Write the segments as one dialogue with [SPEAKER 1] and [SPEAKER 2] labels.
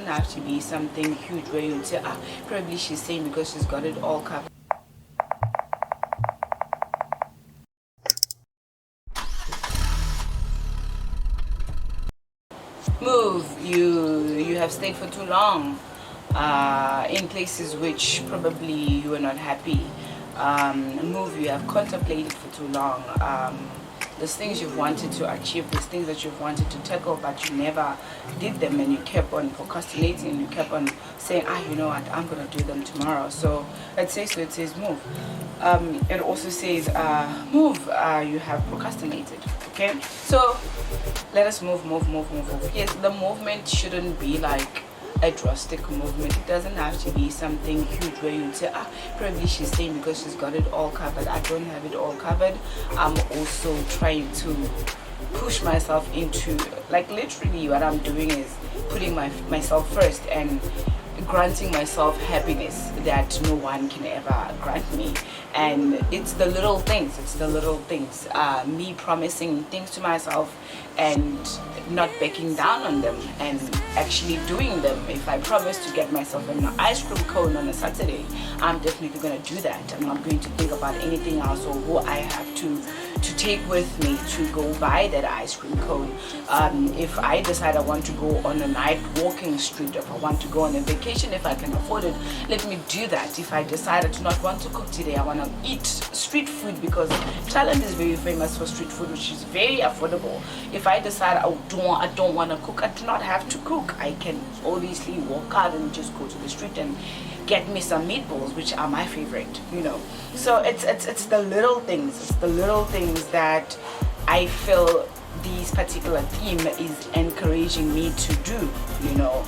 [SPEAKER 1] doesn't have to be something huge where you'd say, probably she's saying because she's got it all covered. Move. You have stayed for too long in places which probably you were not happy. Move. You have contemplated for too long. There's things you've wanted to achieve, there's things that you've wanted to tackle, but you never did them, and you kept on procrastinating, and you kept on saying, you know what, I'm gonna do them tomorrow. So it says move. It also says move. You have procrastinated. Okay, so let us move. Yes, the movement shouldn't be like a drastic movement. It doesn't have to be something huge where you'd say, probably she's saying because she's got it all covered. I don't have it all covered. I'm also trying to push myself into, like, literally what I'm doing is putting myself first and granting myself happiness that no one can ever grant me. And it's the little things, me promising things to myself and not backing down on them and actually doing them. If I promise to get myself an ice cream cone on a Saturday, I'm definitely going to do that. I'm not going to think about anything else or who I have to take with me to go buy that ice cream cone. If I decide I want to go on a night walking street, if I want to go on a vacation, if I can afford it, let me do that. If I decide I do not want to cook today, I want to eat street food, because Thailand is very famous for street food, which is very affordable. If I decide I don't want to cook, I do not have to cook. I can obviously walk out and just go to the street and get me some meatballs, which are my favorite, you know. So it's the little things, that I feel this particular theme is encouraging me to do, you know.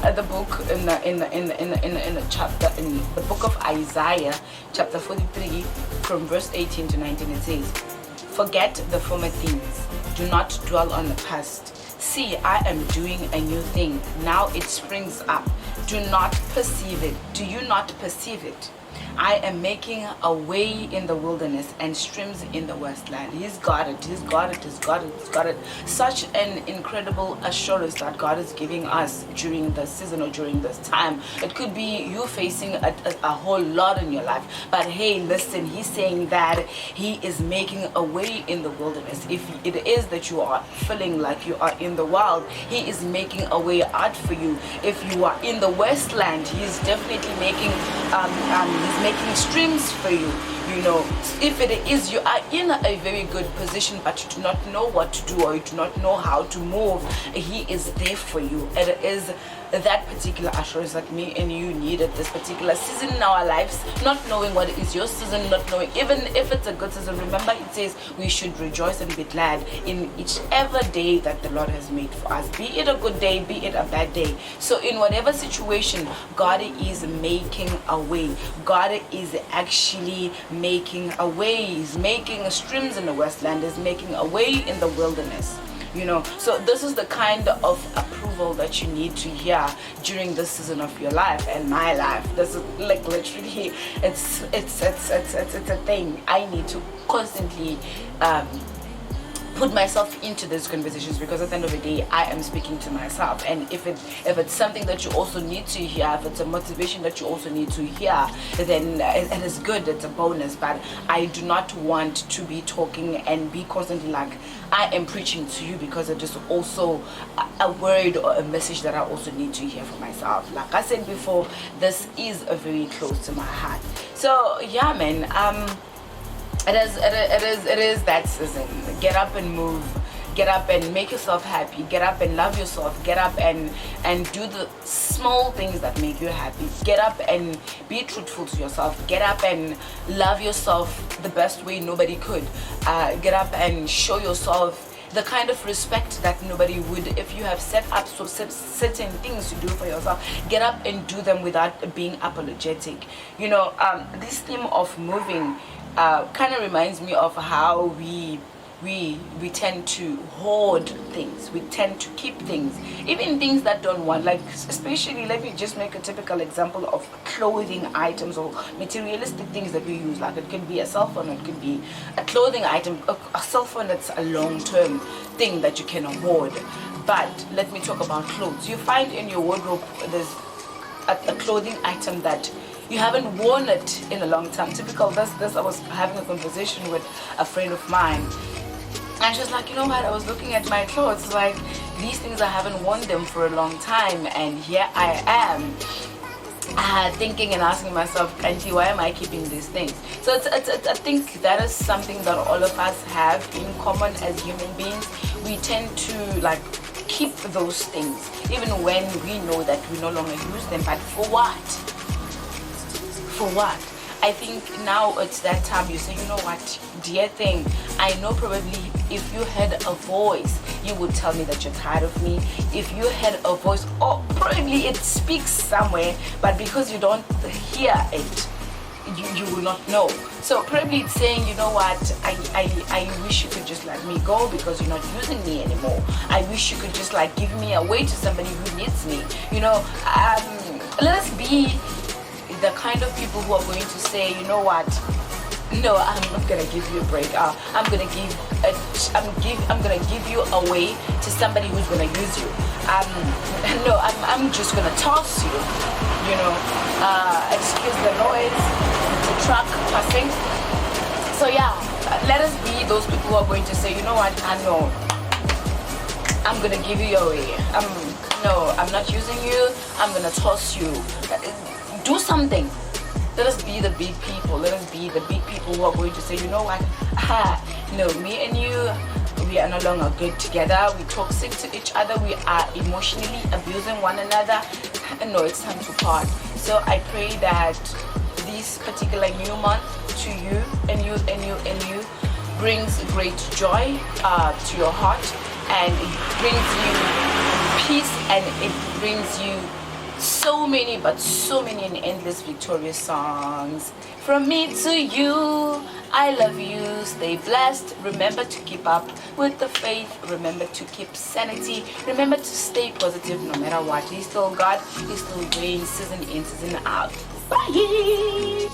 [SPEAKER 1] The book in the chapter, in the book of Isaiah, chapter 43, from verse 18 to 19, it says, "Forget the former things, do not dwell on the past. See, I am doing a new thing. Now it springs up. Do not perceive it. Do you not perceive it? I am making a way in the wilderness and streams in the wasteland." He's got it. Such an incredible assurance that God is giving us during the season or during this time. It could be you facing a whole lot in your life, but hey, listen, he's saying that he is making a way in the wilderness. If it is that you are feeling like you are in the wild, he is making a way out for you. If you are in the wasteland, he's definitely making streams for you. You know, if it is you are in a very good position but you do not know what to do or you do not know how to move, he is there for you. It is that particular assurance that me and you need at this particular season in our lives, not knowing what is your season, not knowing even if it's a good season. Remember, it says we should rejoice and be glad in whichever day that the Lord has made for us, be it a good day, be it a bad day. So in whatever situation, God is making a way. God is actually making a way. He's making streams in the wasteland, is making a way in the wilderness, you know. So this is the kind of approval that you need to hear during this season of your life and my life. This is like literally it's a thing I need to constantly put myself into these conversations, because at the end of the day I am speaking to myself. And if it's something that you also need to hear, if it's a motivation that you also need to hear, then it is good, it's a bonus. But I do not want to be talking and be constantly like I am preaching to you, because it is also a word or a message that I also need to hear for myself. Like I said before, this is very close to my heart. So yeah, man, it is that season. Get up and move. Get up and make yourself happy. Get up and love yourself. Get up and do the small things that make you happy. Get up and be truthful to yourself. Get up and love yourself the best way nobody could. Get up and show yourself the kind of respect that nobody would. If you have set up certain things to do for yourself, get up and do them without being apologetic. You know, this theme of moving kind of reminds me of how we tend to hoard things. We tend to keep things, even things that don't want, like, especially, let me just make a typical example of clothing items or materialistic things that we use. Like, it could be a cell phone, it could be a clothing item. A cell phone, that's a long-term thing that you can hoard. But let me talk about clothes. You find in your wardrobe there's a clothing item that you haven't worn it in a long time. Typical. This I was having a conversation with a friend of mine, and she was like, you know what? I was looking at my clothes, like these things I haven't worn them for a long time, and here I am. Thinking and asking myself, Auntie, why am I keeping these things? So I think that is something that all of us have in common as human beings. We tend to like keep those things even when we know that we no longer use them. But for what? For what? I think now it's that time you say, you know what, dear thing, I know probably if you had a voice, you would tell me that you're tired of me. If you had a voice, or probably it speaks somewhere, but because you don't hear it, you will not know. So probably it's saying, you know what, I wish you could just let me go because you're not using me anymore. I wish you could just like give me away to somebody who needs me. You know, let us be the kind of people who are going to say, you know what, no, I'm not gonna give you a break. I'm gonna give you away to somebody who's gonna use you. No, I'm just gonna toss you. You know, excuse the noise, the truck passing. So yeah, let us be those people who are going to say, you know what, I know, I'm gonna give you away. No, I'm not using you. I'm gonna toss you. Do something. Let us be the big people. Let us be the big people who are going to say, you know what? No, me and you, we are no longer good together. We're toxic to each other. We are emotionally abusing one another. No, it's time to part. So I pray that this particular new month to you and you brings great joy to your heart, and it brings you peace, and it brings you so many and endless victorious songs. From me to you, I love you. Stay blessed. Remember to keep up with the faith. Remember to keep sanity. Remember to stay positive no matter what. He's still God. He's still reigns season in, season out. Bye.